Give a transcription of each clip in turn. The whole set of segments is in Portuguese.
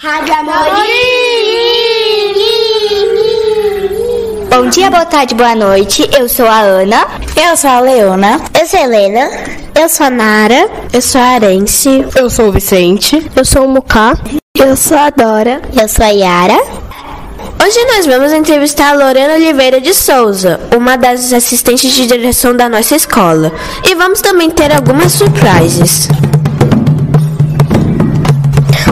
Rádio Amorim! Bom dia, boa tarde, boa noite. Eu sou a Ana. Eu sou a Leona. Eu sou a Helena. Eu sou a Nara. Eu sou a Arense. Eu sou o Vicente. Eu sou o Mucá. Eu sou a Dora. Eu sou a Yara. Hoje nós vamos entrevistar a Lorena Oliveira de Souza, uma das assistentes de direção da nossa escola. E vamos também ter algumas surprises.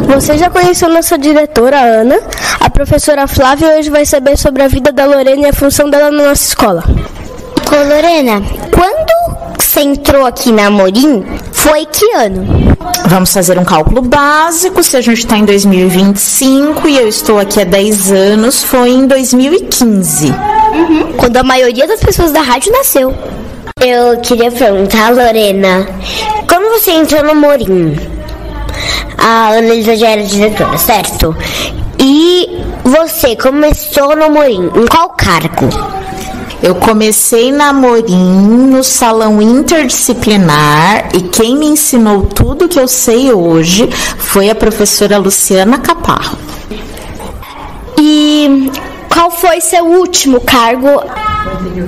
Você já conheceu nossa diretora, Ana? A professora Flávia hoje vai saber sobre a vida da Lorena e a função dela na nossa escola. Ô Lorena, quando você entrou aqui na Amorim, foi que ano? Vamos fazer um cálculo básico. Se a gente está em 2025 e eu estou aqui há 10 anos, foi em 2015. Quando a maioria das pessoas da rádio nasceu. Eu queria perguntar, Lorena, quando você entrou no Amorim, a Ana Elisa já era diretora, certo? E você começou no Amorim, em qual cargo? Eu comecei na Amorim no salão interdisciplinar e quem me ensinou tudo que eu sei hoje foi a professora Luciana Caparro. E qual foi seu último cargo?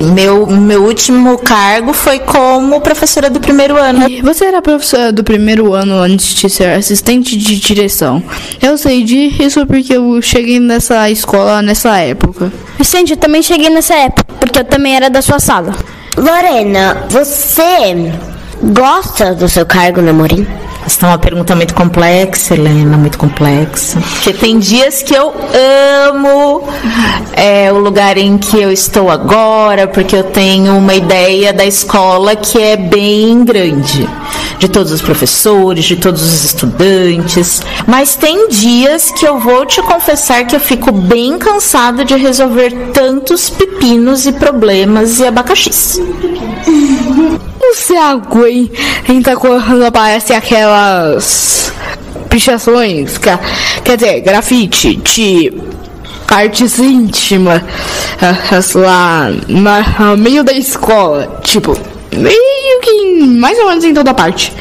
Meu último cargo foi como professora do primeiro ano. Você era professora do primeiro ano antes de ser assistente de direção. Eu sei disso porque eu cheguei nessa escola nessa época. Vicente, eu também cheguei nessa época, porque eu também era da sua sala. Lorena, você gosta do seu cargo no Amorim? Essa é uma pergunta muito complexa, Helena, muito complexa. Porque tem dias que eu amo o lugar em que eu estou agora, porque eu tenho uma ideia da escola que é bem grande. De todos os professores, de todos os estudantes. Mas tem dias que eu vou te confessar que eu fico bem cansada de resolver tantos pepinos e problemas e abacaxis. Você aguenta quando aparecem aquelas pichações, quer dizer, grafite de artes íntimas lá no meio da escola, tipo, meio que mais ou menos em toda parte.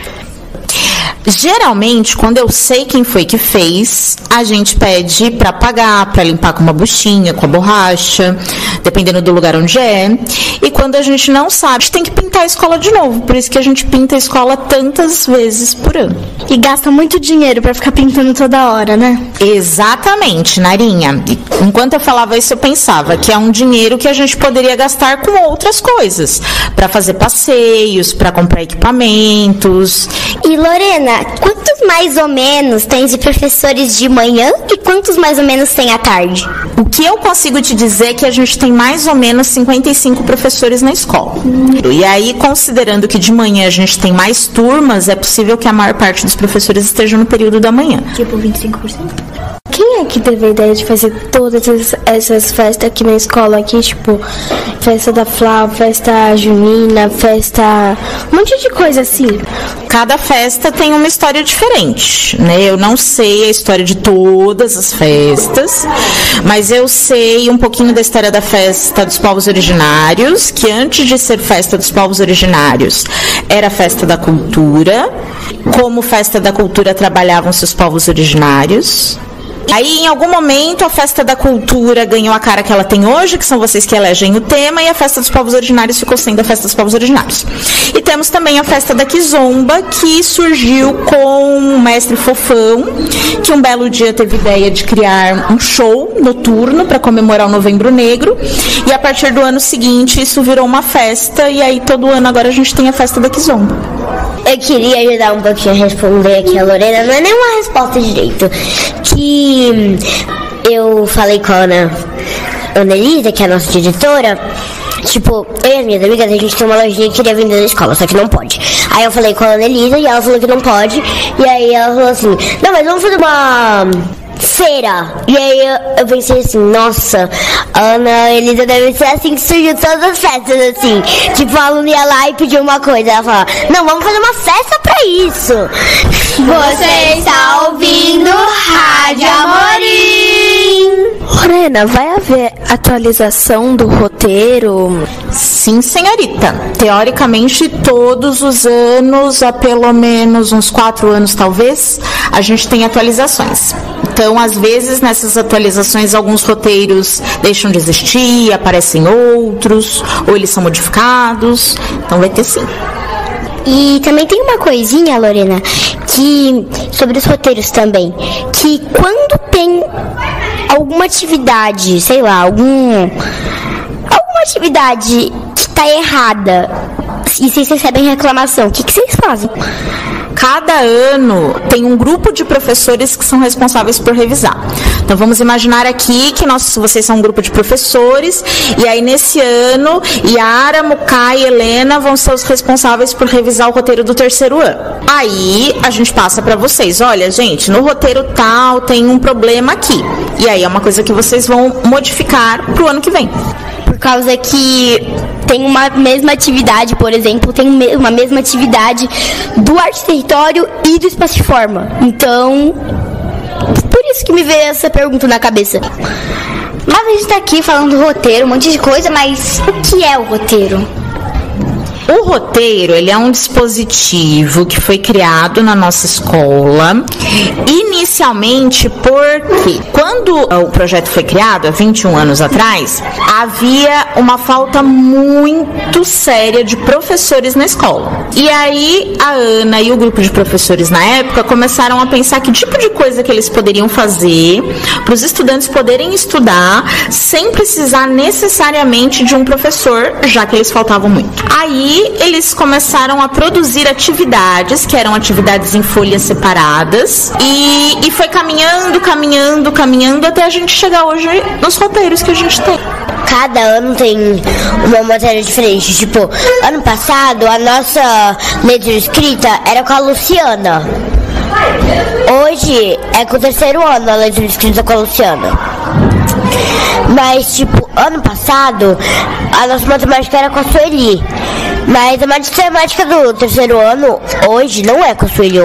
Geralmente, quando eu sei quem foi que fez, a gente pede para apagar, para limpar com uma buchinha, com a borracha, dependendo do lugar onde é. E quando a gente não sabe, a gente tem que pintar a escola de novo. Por isso que a gente pinta a escola tantas vezes por ano. E gasta muito dinheiro para ficar pintando toda hora, né? Exatamente, Narinha. Enquanto eu falava isso, eu pensava que é um dinheiro que a gente poderia gastar com outras coisas. Para fazer passeios, para comprar equipamentos. E Lorena, quantos mais ou menos tem de professores de manhã e quantos mais ou menos tem à tarde? O que eu consigo te dizer é que a gente tem mais ou menos 55 professores na escola. E aí, considerando que de manhã a gente tem mais turmas, é possível que a maior parte dos professores esteja no período da manhã. Tipo 25%? Quem é que teve a ideia de fazer todas essas festas aqui na escola? Aqui, tipo, festa da Flávia, festa junina, festa... um monte de coisa assim. Cada festa tem uma história diferente, né? Eu não sei a história de todas as festas, mas eu sei um pouquinho da história da festa dos povos originários, que antes de ser festa dos povos originários, era festa da cultura. Como festa da cultura trabalhavam-se os povos originários. Aí, em algum momento, a festa da cultura ganhou a cara que ela tem hoje, que são vocês que elegem o tema, e a festa dos povos originários ficou sendo a festa dos povos originários. E temos também a festa da Kizomba, que surgiu com o mestre Fofão, que um belo dia teve ideia de criar um show noturno para comemorar o Novembro Negro, e a partir do ano seguinte isso virou uma festa, e aí todo ano agora a gente tem a festa da Kizomba. Eu queria ajudar um pouquinho a responder aqui a Lorena, não é nenhuma resposta direito. Que eu falei com a Ana Elisa, que é a nossa diretora. Tipo, eu e as minhas amigas, a gente tem uma lojinha que queria vender na escola, só que não pode. Aí eu falei com a Ana Elisa e ela falou que não pode. E aí ela falou assim, não, mas vamos fazer uma feira. E aí eu pensei assim, nossa, a Ana Elisa deve ser assim que surgiu todas as festas, assim. Tipo, a aluna ia lá e pediu uma coisa, ela falava, não, vamos fazer uma festa pra isso. Você está ouvindo Rádio Amorim. Lorena, Lorena, vai haver atualização do roteiro? Sim, senhorita. Teoricamente, todos os anos, há pelo menos uns 4 anos talvez, a gente tem atualizações. Então, às vezes, nessas atualizações, alguns roteiros deixam de existir, aparecem outros, ou eles são modificados. Então, vai ter sim. E também tem uma coisinha, Lorena, que sobre os roteiros também, que quando tem alguma atividade, sei lá, alguma atividade que tá errada e vocês recebem reclamação, o que vocês fazem? Cada ano tem um grupo de professores que são responsáveis por revisar. Então vamos imaginar aqui que vocês são um grupo de professores e aí nesse ano Yara, Mukai e Helena vão ser os responsáveis por revisar o roteiro do 3º ano. Aí a gente passa para vocês, olha gente, no roteiro tal tem um problema aqui. E aí é uma coisa que vocês vão modificar pro ano que vem. Por causa que tem uma mesma atividade, por exemplo, tem uma mesma atividade do Arte Território e do Espaço Forma. Então, por isso que me veio essa pergunta na cabeça. Mas a gente tá aqui falando do roteiro, um monte de coisa, mas o que é o roteiro? O roteiro, ele é um dispositivo que foi criado na nossa escola, inicialmente porque quando o projeto foi criado, há 21 anos atrás, havia uma falta muito séria de professores na escola. E aí a Ana e o grupo de professores na época começaram a pensar que tipo de coisa que eles poderiam fazer para os estudantes poderem estudar sem precisar necessariamente de um professor, já que eles faltavam muito. Aí eles começaram a produzir atividades, que eram atividades em folhas separadas, e foi caminhando até a gente chegar hoje nos roteiros que a gente tem. Cada ano tem uma matéria diferente. Tipo, ano passado a nossa letra escrita era com a Luciana. Hoje é com o 3º ano a letra escrita com a Luciana. Mas, tipo, ano passado a nossa matemática era com a Sueli. Mas a matemática do 3º ano hoje não é com a Sueli.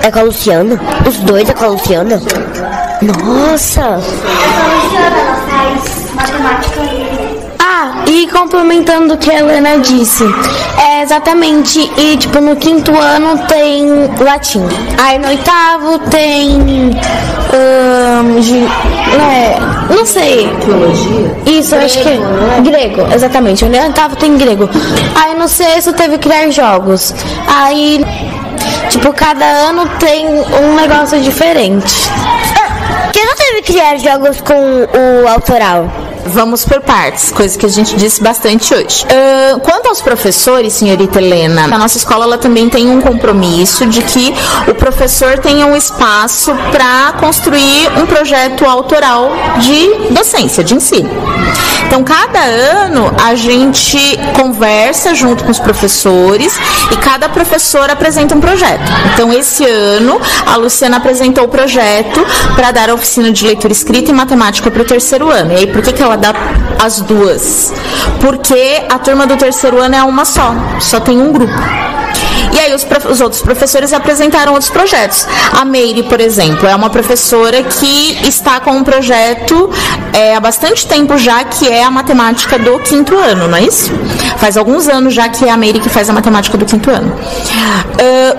É com a Luciana? Os dois é com a Luciana? Nossa! E complementando o que a Helena disse, exatamente, e tipo, no 5º ano tem latim. Aí no 8º tem não sei. Teologia? Isso, eu acho que é grego, exatamente. No 8º tem grego. Aí no 6º teve criar jogos. Aí, tipo, cada ano tem um negócio diferente. Quem não teve criar jogos com o autoral? Vamos por partes, coisa que a gente disse bastante hoje. Quanto aos professores, senhorita Helena, a nossa escola ela também tem um compromisso de que o professor tenha um espaço para construir um projeto autoral de docência, de ensino. Então, cada ano a gente conversa junto com os professores e cada professor apresenta um projeto. Então, esse ano, a Luciana apresentou o projeto para dar a oficina de leitura escrita e matemática para o 3º ano. E aí, por que ela dá as duas? Porque a turma do 3º ano é uma só tem um grupo. E aí os outros professores apresentaram outros projetos. A Meire, por exemplo, é uma professora que está com um projeto há bastante tempo já, que é a matemática do 5º ano, não é isso? Faz alguns anos já que é a Meire que faz a matemática do 5º ano.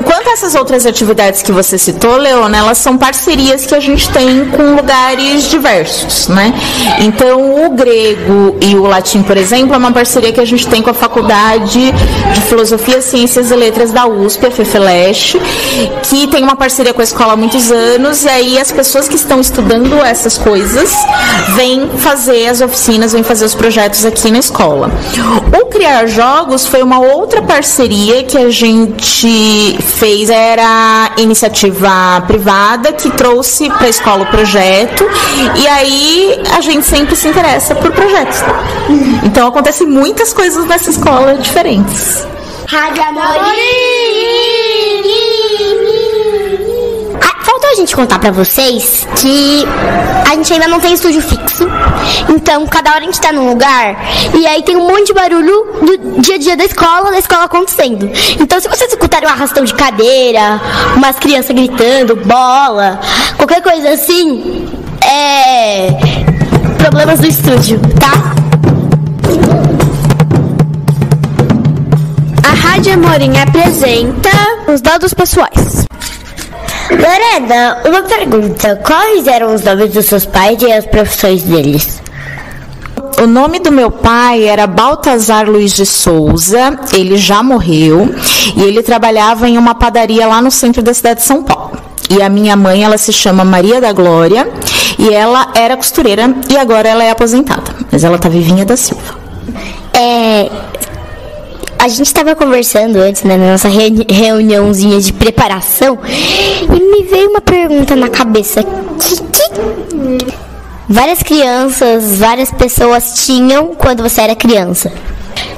Quanto a essas outras atividades que você citou, Leona, elas são parcerias que a gente tem com lugares diversos, né? Então, o grego e o latim, por exemplo, é uma parceria que a gente tem com a Faculdade de Filosofia, Ciências e Letras da USP, a FEFELESH, que tem uma parceria com a escola há muitos anos, e aí as pessoas que estão estudando essas coisas vêm fazer as oficinas, vêm fazer os projetos aqui na escola. O Criar Jogos foi uma outra parceria que a gente fez, era iniciativa privada que trouxe para a escola o projeto, e aí a gente sempre se interessa por projetos. Então acontecem muitas coisas nessa escola diferentes. Rádio Amorim! Faltou a gente contar pra vocês que a gente ainda não tem estúdio fixo. Então, cada hora a gente tá num lugar e aí tem um monte de barulho do dia a dia da escola acontecendo. Então, se vocês escutarem um arrastão de cadeira, umas crianças gritando, bola, qualquer coisa assim, problemas do estúdio, tá? A Rádio Amorim apresenta os dados pessoais. Lorena, uma pergunta. Quais eram os nomes dos seus pais e as profissões deles? O nome do meu pai era Baltazar Luiz de Souza, ele já morreu, e ele trabalhava em uma padaria lá no centro da cidade de São Paulo. E a minha mãe, ela se chama Maria da Glória, e ela era costureira, e agora ela é aposentada, mas ela tá vivinha da Silva. A gente estava conversando antes, né, na nossa reuniãozinha de preparação, e me veio uma pergunta na cabeça. Várias crianças, várias pessoas tinham quando você era criança.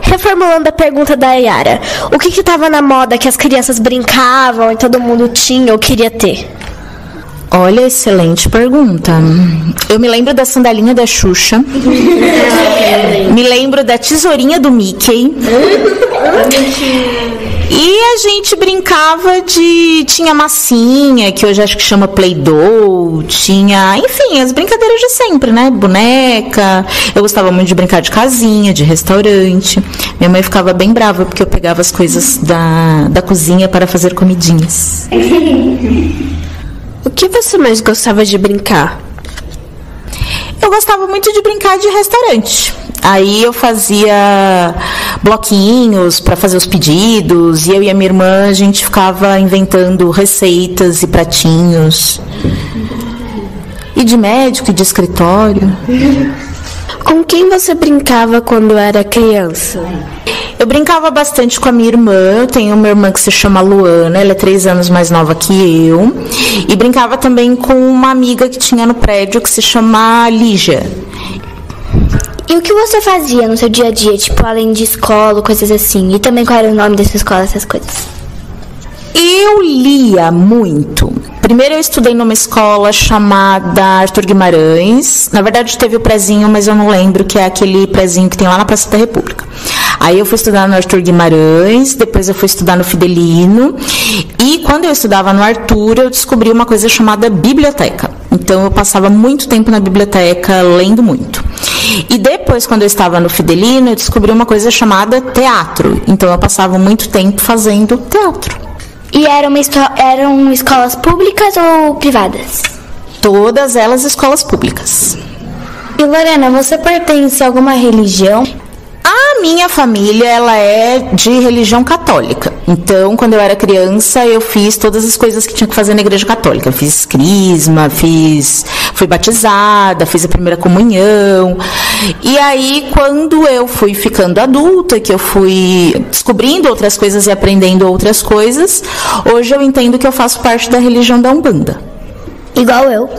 Reformulando a pergunta da Yara, o que estava na moda que as crianças brincavam e todo mundo tinha ou queria ter? Olha, excelente pergunta. Eu me lembro da sandalinha da Xuxa. Me lembro da tesourinha do Mickey. E a gente brincava tinha massinha, que hoje acho que chama Play-Doh, tinha, enfim, as brincadeiras de sempre, né? Boneca. Eu gostava muito de brincar de casinha, de restaurante. Minha mãe ficava bem brava porque eu pegava as coisas da cozinha para fazer comidinhas. O que você mais gostava de brincar? Eu gostava muito de brincar de restaurante. Aí eu fazia bloquinhos para fazer os pedidos, e eu e a minha irmã, a gente ficava inventando receitas e pratinhos. E de médico e de escritório. Com quem você brincava quando era criança? Eu brincava bastante com a minha irmã. Eu tenho uma irmã que se chama Luana, ela é 3 anos mais nova que eu. E brincava também com uma amiga que tinha no prédio que se chama Lígia. E o que você fazia no seu dia a dia, tipo, além de escola, coisas assim? E também qual era o nome dessa escola, essas coisas? Eu lia muito. Primeiro eu estudei numa escola chamada Arthur Guimarães. Na verdade teve o prezinho, mas eu não lembro, que é aquele prezinho que tem lá na Praça da República. Aí eu fui estudar no Arthur Guimarães, depois eu fui estudar no Fidelino. E quando eu estudava no Arthur, eu descobri uma coisa chamada biblioteca. Então eu passava muito tempo na biblioteca lendo muito. E depois, quando eu estava no Fidelino, eu descobri uma coisa chamada teatro. Então eu passava muito tempo fazendo teatro. E eram escolas públicas ou privadas? Todas elas escolas públicas. E Lorena, você pertence a alguma religião? A minha família, ela é de religião católica. Então, quando eu era criança, eu fiz todas as coisas que tinha que fazer na igreja católica. Eu fiz crisma, fui batizada, fiz a primeira comunhão. E aí, quando eu fui ficando adulta, que eu fui descobrindo outras coisas e aprendendo outras coisas, hoje eu entendo que eu faço parte da religião da Umbanda. Igual eu.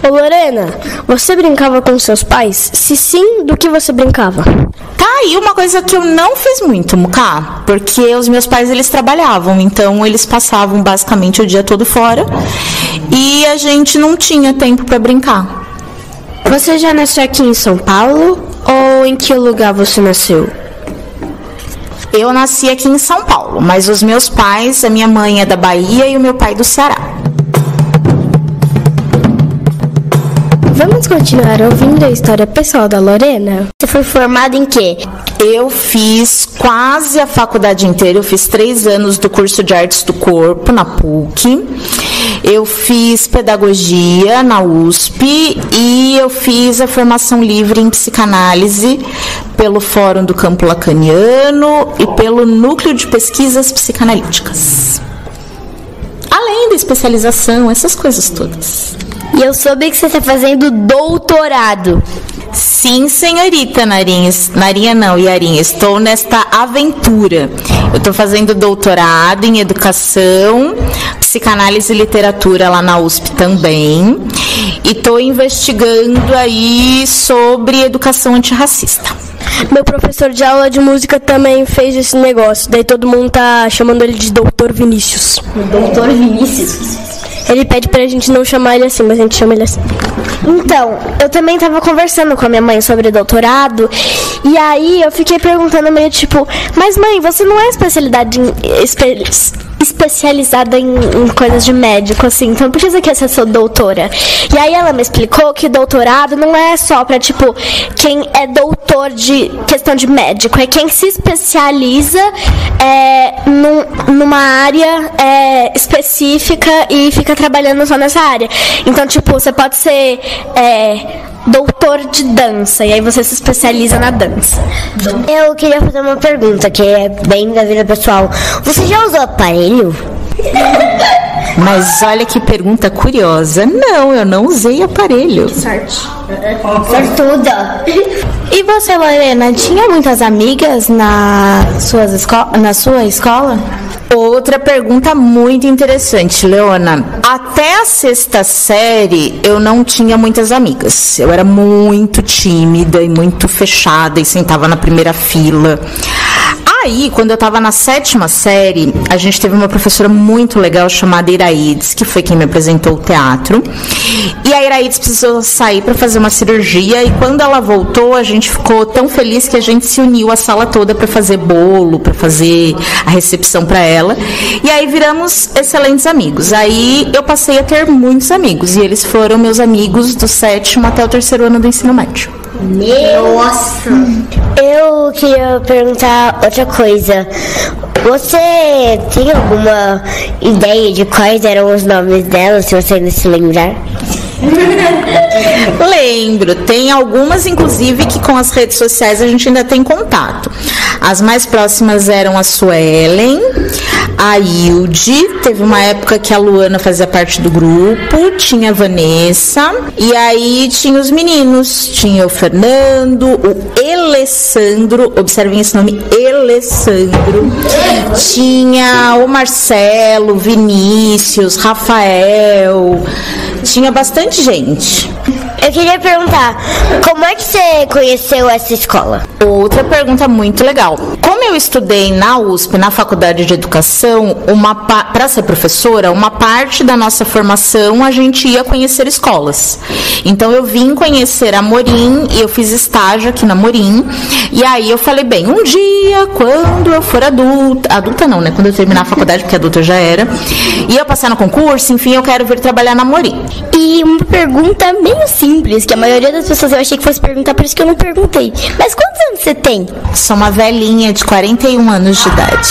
Ô Lorena, você brincava com seus pais? Se sim, do que você brincava? Tá aí uma coisa que eu não fiz muito, Muká, porque os meus pais, eles trabalhavam, então eles passavam basicamente o dia todo fora e a gente não tinha tempo para brincar. Você já nasceu aqui em São Paulo ou em que lugar você nasceu? Eu nasci aqui em São Paulo, mas os meus pais, a minha mãe é da Bahia e o meu pai do Ceará. Vamos continuar ouvindo a história pessoal da Lorena? Você foi formada em quê? Eu fiz quase a faculdade inteira, eu fiz 3 anos do curso de Artes do Corpo na PUC, eu fiz pedagogia na USP e eu fiz a formação livre em psicanálise pelo Fórum do Campo Lacaniano e pelo Núcleo de Pesquisas Psicanalíticas. Além da especialização, essas coisas todas. E eu soube que você está fazendo doutorado. Sim, senhorita Narinha. Narinha não, Yarinha. Estou nesta aventura. Eu estou fazendo doutorado em educação, psicanálise e literatura lá na USP também. E estou investigando aí sobre educação antirracista. Meu professor de aula de música também fez esse negócio. Daí todo mundo tá chamando ele de Doutor Vinícius. Doutor Vinícius? Ele pede pra gente não chamar ele assim, mas a gente chama ele assim. Então, eu também tava conversando com a minha mãe sobre doutorado, e aí eu fiquei perguntando meio tipo, mas mãe, você não é especializada em coisas de médico, assim, então por que você quer ser doutora? E aí ela me explicou que doutorado não é só pra, tipo, quem é doutor de questão de médico, é quem se especializa numa área específica e fica trabalhando só nessa área. Então, tipo, você pode ser doutor de dança, e aí você se especializa na dança. Eu queria fazer uma pergunta que é bem da vida pessoal. Você já usou aparelho? Mas olha que pergunta curiosa. Não, eu não usei aparelho. Que sorte. Sortuda. E você, Lorena, tinha muitas amigas na sua escola? Outra pergunta muito interessante, Leona. Até a 6ª série, eu não tinha muitas amigas. Eu era muito tímida e muito fechada e sentava na primeira fila. Aí, quando eu estava na 7ª série, a gente teve uma professora muito legal chamada Iraides, que foi quem me apresentou o teatro. E a Iraides precisou sair para fazer uma cirurgia, e quando ela voltou, a gente ficou tão feliz que a gente se uniu a sala toda para fazer bolo, para fazer a recepção para ela. E aí viramos excelentes amigos. Aí eu passei a ter muitos amigos, e eles foram meus amigos do 7º até o 3º ano do ensino médio. Nossa! Eu queria perguntar outra coisa. Você tem alguma ideia de quais eram os nomes delas, se você ainda se lembrar? Lembro, tem algumas inclusive que com as redes sociais a gente ainda tem contato. As mais próximas eram a Suelen, a Hilde, teve uma época que a Luana fazia parte do grupo, tinha a Vanessa, e aí tinha os meninos, tinha o Fernando, o Alessandro, observem esse nome, Alessandro, tinha o Marcelo, Vinícius, Rafael, tinha bastante gente. Eu queria perguntar, como é que você conheceu essa escola? Outra pergunta muito legal. Como eu estudei na USP, na Faculdade de Educação, para ser professora, uma parte da nossa formação a gente ia conhecer escolas. Então eu vim conhecer a Morim e eu fiz estágio aqui na Morim. E aí eu falei, bem, um dia, quando eu for adulta não, né? Quando eu terminar a faculdade, porque adulta eu já era, e eu passar no concurso, enfim, eu quero vir trabalhar na Morim. E uma pergunta meio simples, que a maioria das pessoas eu achei que fosse perguntar, por isso que eu não perguntei. Mas quantos anos você tem? Sou uma velhinha de 41 anos de idade.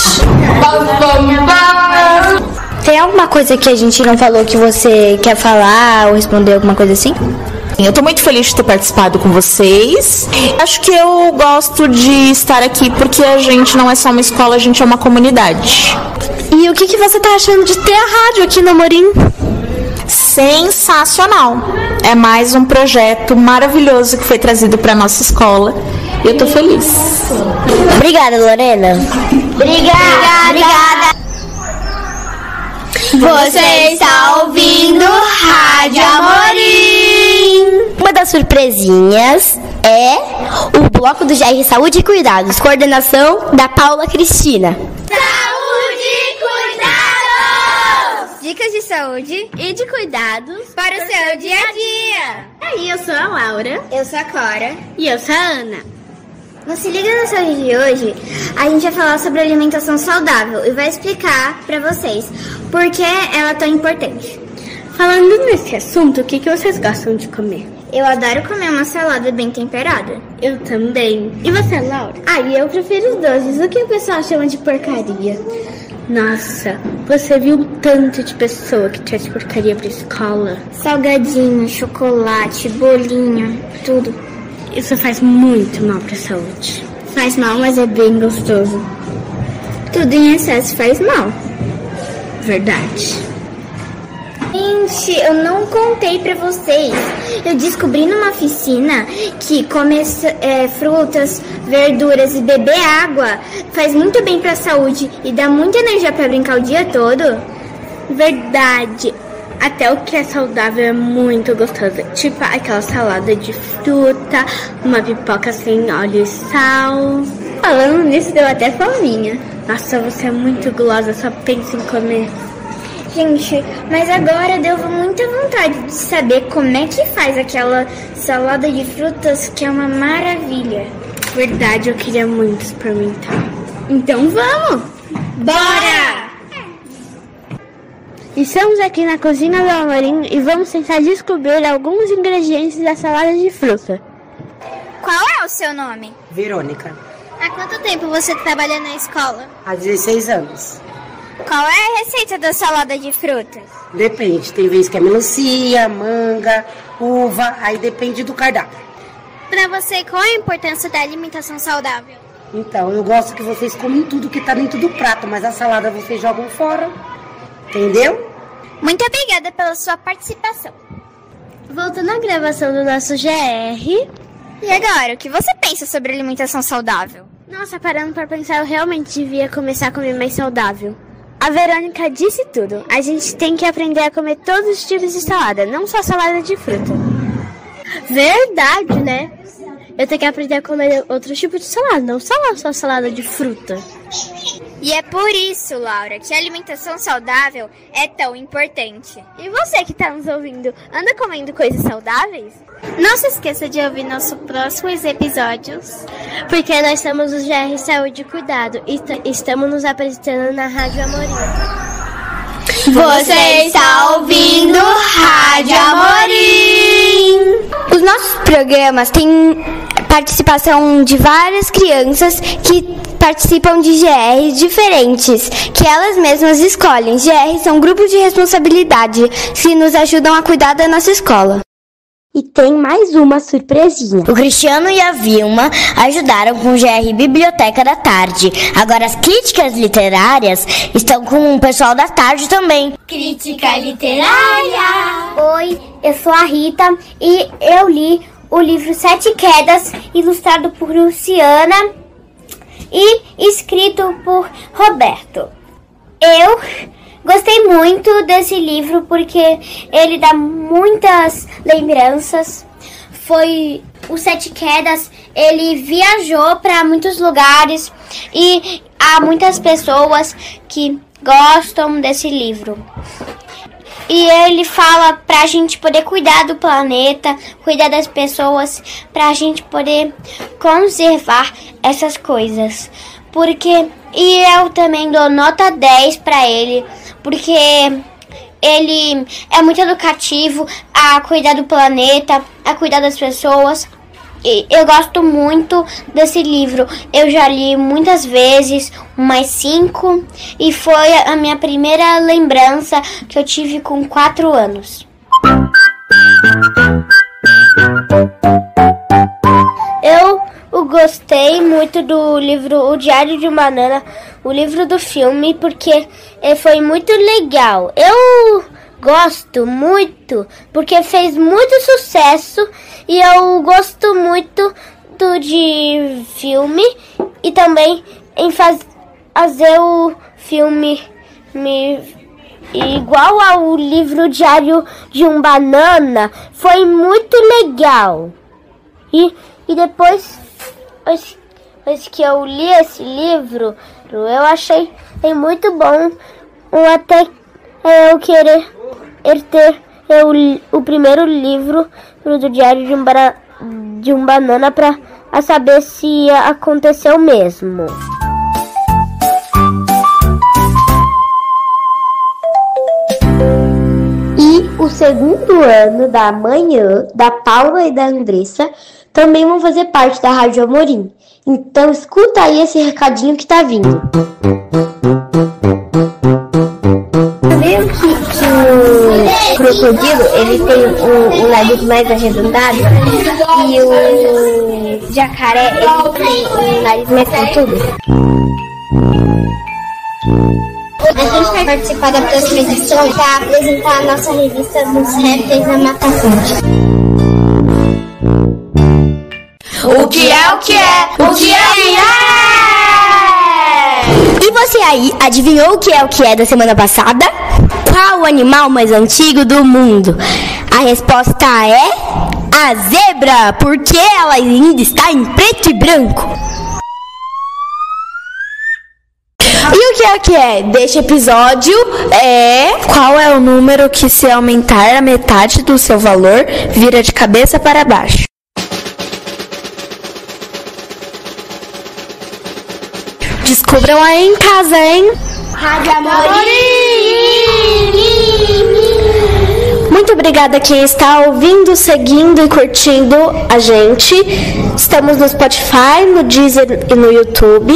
Tem alguma coisa que a gente não falou que você quer falar ou responder, alguma coisa assim? Eu estou muito feliz de ter participado com vocês. Acho que eu gosto de estar aqui porque a gente não é só uma escola, a gente é uma comunidade. E o que você tá achando de ter a rádio aqui no Morim? Sensacional. É mais um projeto maravilhoso que foi trazido para nossa escola. E eu tô feliz. Obrigada, Lorena. Obrigada. Você está ouvindo Rádio Amorim. Uma das surpresinhas é o bloco do GR Saúde e Cuidados, coordenação da Paula Cristina. Saúde e cuidados! Dicas de saúde e de cuidados para o seu dia a dia. Aí, eu sou a Laura. Eu sou a Cora. E eu sou a Ana. No Se Liga na Saúde de hoje, a gente vai falar sobre alimentação saudável e vai explicar pra vocês por que ela é tão importante. Falando nesse assunto, o que vocês gostam de comer? Eu adoro comer uma salada bem temperada. Eu também. E você, Laura? Eu prefiro os doces. O que o pessoal chama de porcaria? Nossa, você viu um tanto de pessoa que traz porcaria pra escola? Salgadinho, chocolate, bolinho, tudo. Isso faz muito mal pra saúde. Faz mal, mas é bem gostoso. Tudo em excesso faz mal. Verdade. Gente, eu não contei pra vocês. Eu descobri numa oficina que comer frutas, verduras e beber água faz muito bem pra saúde e dá muita energia pra brincar o dia todo. Verdade. Até o que é saudável é muito gostoso. Tipo aquela salada de fruta, uma pipoca sem óleo e sal. Falando nisso, deu até fominha. Nossa, você é muito gulosa, só pensa em comer. Gente, mas agora deu muita vontade de saber como é que faz aquela salada de frutas que é uma maravilha. Verdade, eu queria muito experimentar. Então vamos! Bora! Estamos aqui na cozinha do Amorim e vamos tentar descobrir alguns ingredientes da salada de fruta. Qual é o seu nome? Verônica, Há quanto tempo você trabalha na escola? há 16 anos. Qual é a receita da salada de frutas? Depende, tem vez que é melancia, manga, uva, aí depende do cardápio. Para você, qual é a importância da alimentação saudável? Então, eu gosto que vocês comem tudo que tá dentro do prato, mas a salada vocês jogam fora, entendeu? Muito obrigada pela sua participação. Voltando à gravação do nosso GR. E agora, o que você pensa sobre alimentação saudável? Nossa, parando pra pensar, eu realmente devia começar a comer mais saudável. A Verônica disse tudo. A gente tem que aprender a comer todos os tipos de salada, não só salada de fruta. Verdade, né? Eu tenho que aprender a comer outros tipos de salada, não só salada de fruta. E é por isso, Laura, que a alimentação saudável é tão importante. E você que tá nos ouvindo, anda comendo coisas saudáveis? Não se esqueça de ouvir nossos próximos episódios. Porque nós somos o GR Saúde e Cuidado e estamos nos apresentando na Rádio Amorim. Você está ouvindo Rádio Amorim. Os nossos programas têm participação de várias crianças que participam de GRs diferentes, que elas mesmas escolhem. GRs são grupos de responsabilidade que nos ajudam a cuidar da nossa escola. E tem mais uma surpresinha. O Cristiano e a Vilma ajudaram com o GR Biblioteca da Tarde. Agora as críticas literárias estão com o pessoal da tarde também. Crítica literária! Oi, eu sou a Rita e eu li o livro Sete Quedas, ilustrado por Luciana e escrito por Roberto. Eu gostei muito desse livro porque ele dá muitas lembranças. Foi o Sete Quedas, ele viajou para muitos lugares e há muitas pessoas que gostam desse livro. E ele fala pra gente poder cuidar do planeta, cuidar das pessoas, pra gente poder conservar essas coisas. E eu também dou nota 10 pra ele, porque ele é muito educativo a cuidar do planeta, a cuidar das pessoas. E eu gosto muito desse livro. Eu já li muitas vezes, umas 5, e foi a minha primeira lembrança que eu tive com 4 anos. Eu gostei muito do livro O Diário de uma Banana, o livro do filme, porque foi muito legal. Eu gosto muito, porque fez muito sucesso e eu gosto muito de filme e também em fazer o filme igual ao livro Diário de um Banana. Foi muito legal. E depois que eu li esse livro, eu achei muito bom. Até eu querer ter o primeiro livro do Diário de um Banana para saber se aconteceu mesmo. E o segundo ano da manhã, da Paula e da Andressa, também vão fazer parte da Rádio Amorim. Então escuta aí esse recadinho que tá vindo. Sabia que o crocodilo, ele tem o nariz mais arredondado e o jacaré, ele tem o nariz mais pontudo? A gente vai participar da próxima edição para apresentar a nossa revista dos répteis na Mata Atlântica. O que é? O que é? O que é? E você aí, adivinhou o que é da semana passada? Qual o animal mais antigo do mundo? A resposta é a zebra, porque ela ainda está em preto e branco. E o que é? Deste episódio qual é o número que, se aumentar a metade do seu valor, vira de cabeça para baixo? Descubram aí em casa, hein? Rádio Amorim! Muito obrigada a quem está ouvindo, seguindo e curtindo a gente. Estamos no Spotify, no Deezer e no YouTube.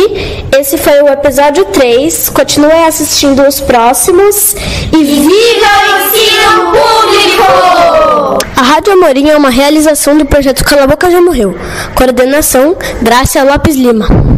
Esse foi o episódio 3. Continuem assistindo os próximos. E viva o ensino público! A Rádio Amorim é uma realização do projeto Cala a Boca Já Morreu. Coordenação, Grácia Lopes Lima.